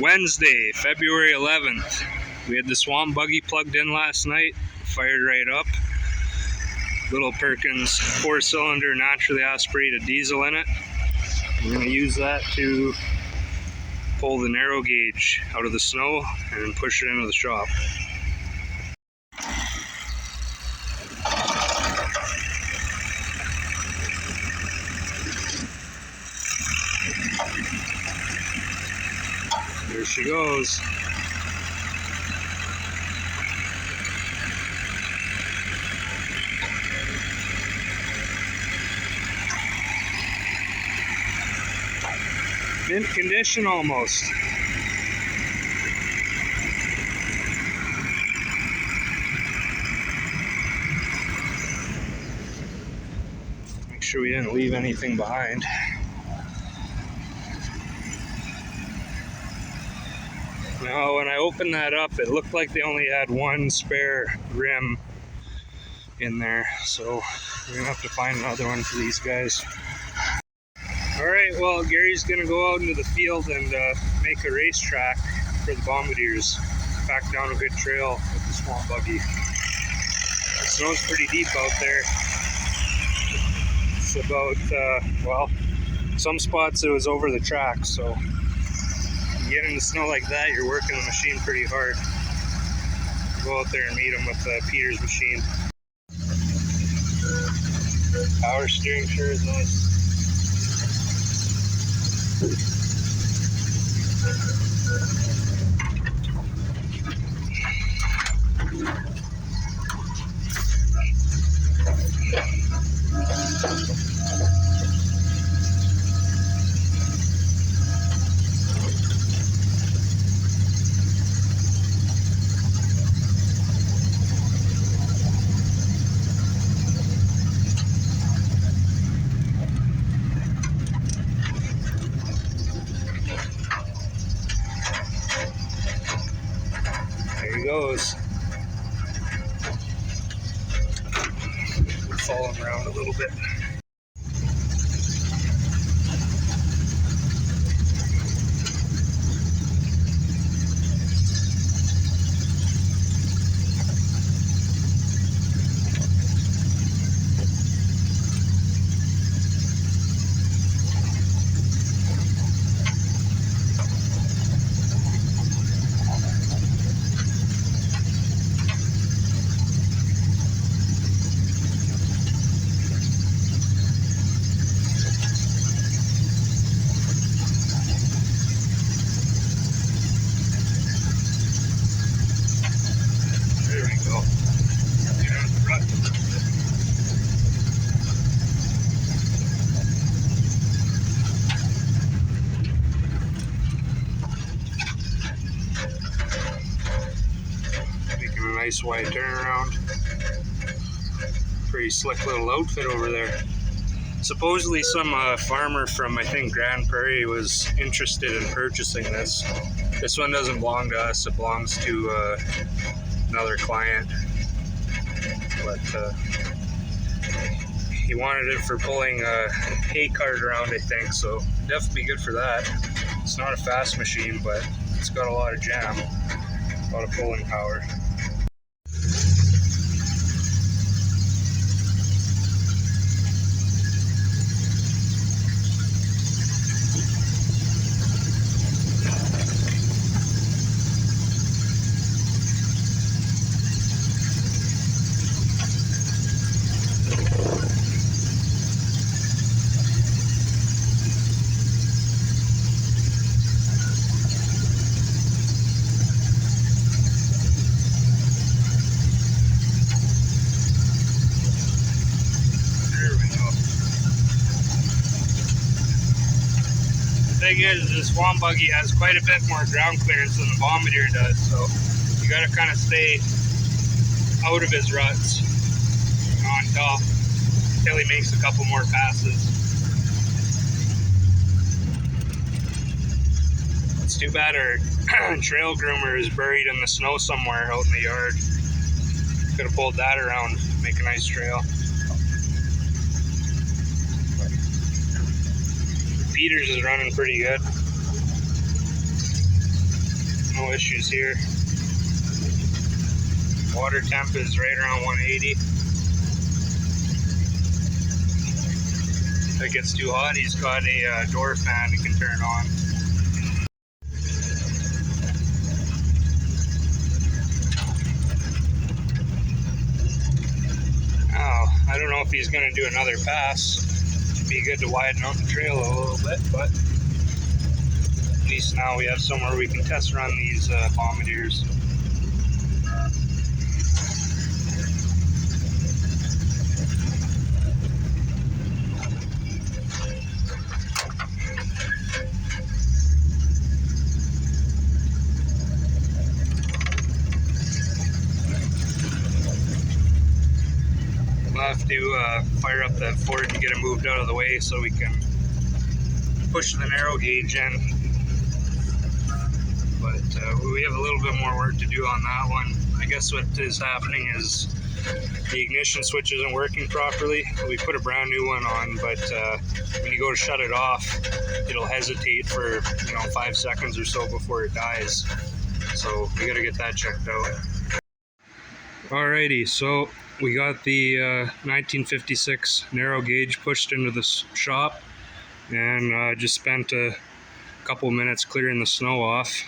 Wednesday, February 11th. We had the Swamp buggy plugged in last night, fired right up. Little Perkins 4-cylinder naturally aspirated diesel in it. I'm going to use that to pull the narrow gauge out of the snow and push it into the shop. There she goes. Mint condition almost. Make sure we didn't leave anything behind. Now, when I opened that up, it looked like they only had one spare rim in there, so we're gonna have to find another one for these guys. Alright, well, Gary's gonna go out into the field and make a racetrack for the Bombardiers. Back down a good trail with the Swamp buggy. The snow's pretty deep out there. It's about, well, some spots it was over the track, so you get in the snow like that, you're working the machine pretty hard. Go out there and meet him with Peter's machine. Power steering sure is nice. There he goes. Follow him around a little bit. Nice wide turnaround. Pretty slick little outfit over there. Supposedly some farmer from I think Grand Prairie was interested in purchasing this. This one doesn't belong to us, it belongs to another client. But he wanted it for pulling a hay cart around, I think, so definitely good for that. It's not a fast machine, but it's got a lot of jam, a lot of pulling power. The thing is, the Swamp buggy has quite a bit more ground clearance than the Bombardier does, so you gotta kind of stay out of his ruts on top until he makes a couple more passes. It's too bad our trail groomer is buried in the snow somewhere out in the yard. Could have pulled that around, make a nice trail. Peters is running pretty good. no issues here. Water temp is right around 180. If it gets too hot, he's got a door fan he can turn on. Oh, I don't know if he's going to do another pass. It'd be good to widen out the trail a little bit, but at least now we have somewhere we can test run these Bombardiers. We'll have to fire up that Ford and get it moved out of the way so we can push the narrow gauge in. But we have a little bit more work to do on that one. I guess what is happening is the ignition switch isn't working properly. We put a brand new one on, but when you go to shut it off, it'll hesitate for 5 seconds or so before it dies. So we gotta get that checked out. Alrighty, so we got the 1956 narrow gauge pushed into the shop, and just spent a couple minutes clearing the snow off.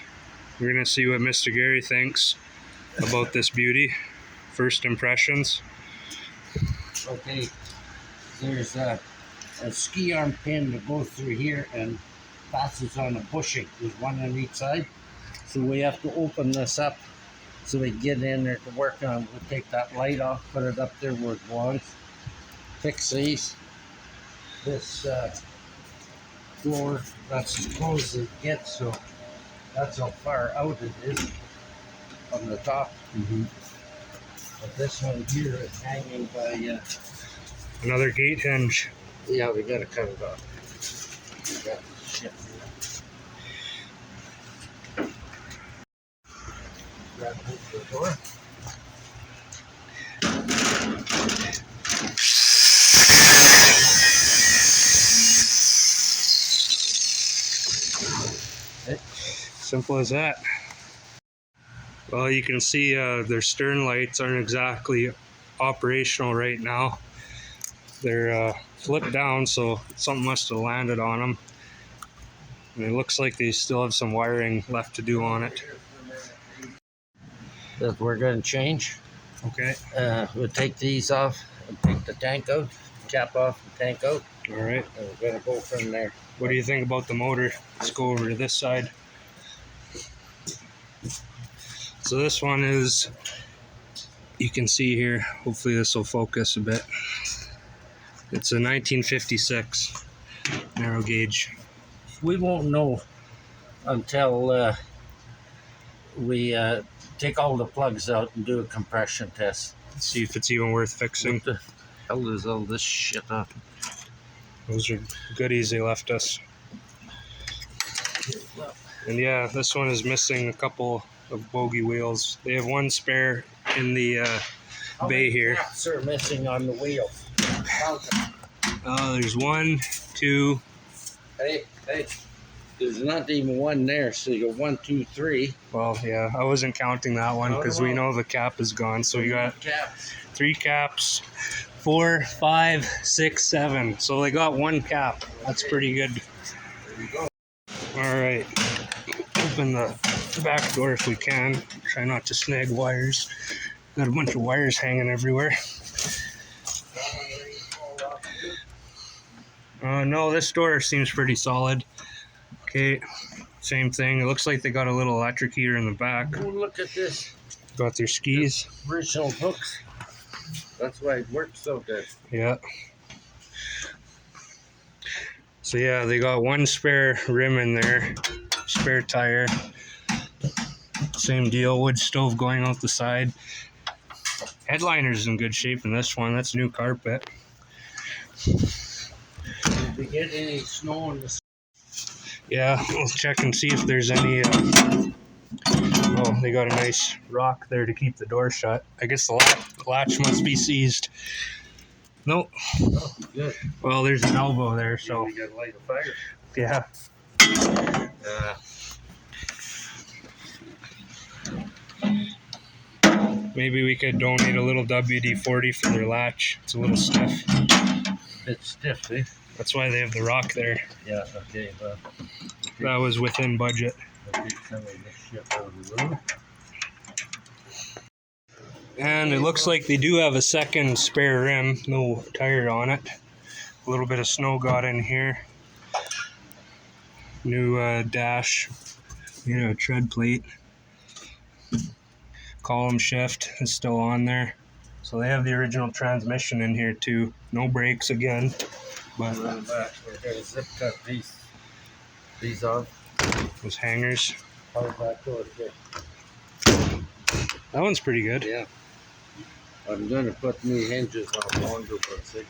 We're gonna see what Mr. Gary thinks about this beauty. First impressions. Okay, there's a ski arm pin that goes through here and passes on a bushing. There's one on each side. So we have to open this up so we get in there to work on it. We'll take that light off, put it up there where it belongs, fix these. This door, that's as close as it gets, so that's how far out it is from the top. But this one here is hanging by Another gate hinge. yeah, we gotta cut it off. We got shit. Grab the door. Simple as that. Well, you can see their stern lights aren't exactly operational right now. They're flipped down, so something must have landed on them. And it looks like they still have some wiring left to do on it. That we're gonna change. Okay. We'll take these off and take the tank out, cap off the tank out, All right. and we're gonna go from there. What do you think about the motor? Let's go over to this side. So this one is, you can see here, hopefully this will focus a bit. It's a 1956 narrow gauge. We won't know until we take all the plugs out and do a compression test. See if it's even worth fixing. What the hell is all this shit on? Those are goodies they left us. And yeah, this one is missing a couple of bogey wheels. They have one spare in the bay here. Caps are missing on the wheel. There's 1, 2. Hey, there's not even one there, so you go 1, 2, 3. Well, yeah, I wasn't counting that one because we know the cap is gone. So you got caps. 3 caps, 4, 5, 6, 7. So they got 1 cap. That's pretty good. There you go. All right, open the back door if we can. Try not to snag wires. Got a bunch of wires hanging everywhere. No, this door seems pretty solid. Okay, same thing. It looks like they got a little electric heater in the back. Oh, look at this. Got their skis. Original hooks. That's why it works so good. Yeah. So yeah, they got 1 spare rim in there, spare tire. Same deal, wood stove going out the side. Headliner's in good shape in this one. That's new carpet. Did we get any snow in the... Yeah, we'll check and see if there's any. Oh, they got a nice rock there to keep the door shut. I guess the latch must be seized. Nope. Oh, good. Well, there's an elbow there, so. We got to light a fire. Yeah. Maybe we could donate a little WD-40 for their latch. It's a little stiff. Bit stiff, eh? That's why they have the rock there. Yeah, okay, but That was within budget. I'll take some of this shit out of the room. And it looks like they do have a second spare rim, no tire on it. A little bit of snow got in here. New dash, tread plate. Column shift is still on there. So they have the original transmission in here too. No brakes again. But We're gonna zip cut these off. those hangers. How's that go? Okay. That one's pretty good. Yeah. I'm gonna put new hinges on longer, but see.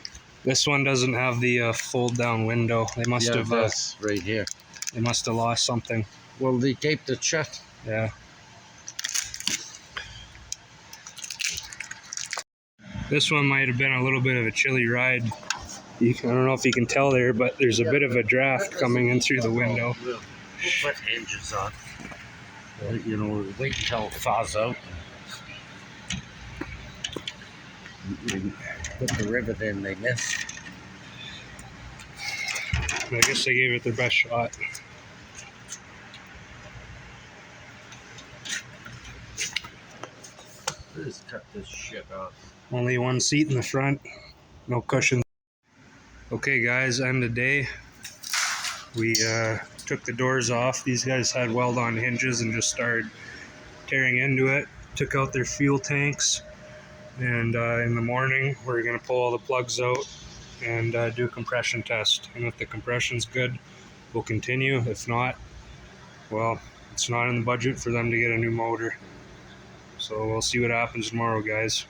This one doesn't have the fold down window. They must Yeah, have that's right here. they must have lost something. Well, they taped it shut. Yeah. This one might have been a little bit of a chilly ride. I don't know if you can tell there, but there's a bit of a draft coming in through the window. We'll put hinges on. You know, we'll wait until it thaws out. And put the rivet in they missed. I guess they gave it their best shot. Let's cut this shit off. Only one seat in the front, no cushion. Okay guys, end of day. We took the doors off. These guys had weld-on hinges and just started tearing into it. Took out their fuel tanks, and in the morning we're gonna pull all the plugs out and do a compression test. And if the compression's good, we'll continue. If not, well, it's not in the budget for them to get a new motor. So we'll see what happens tomorrow, guys.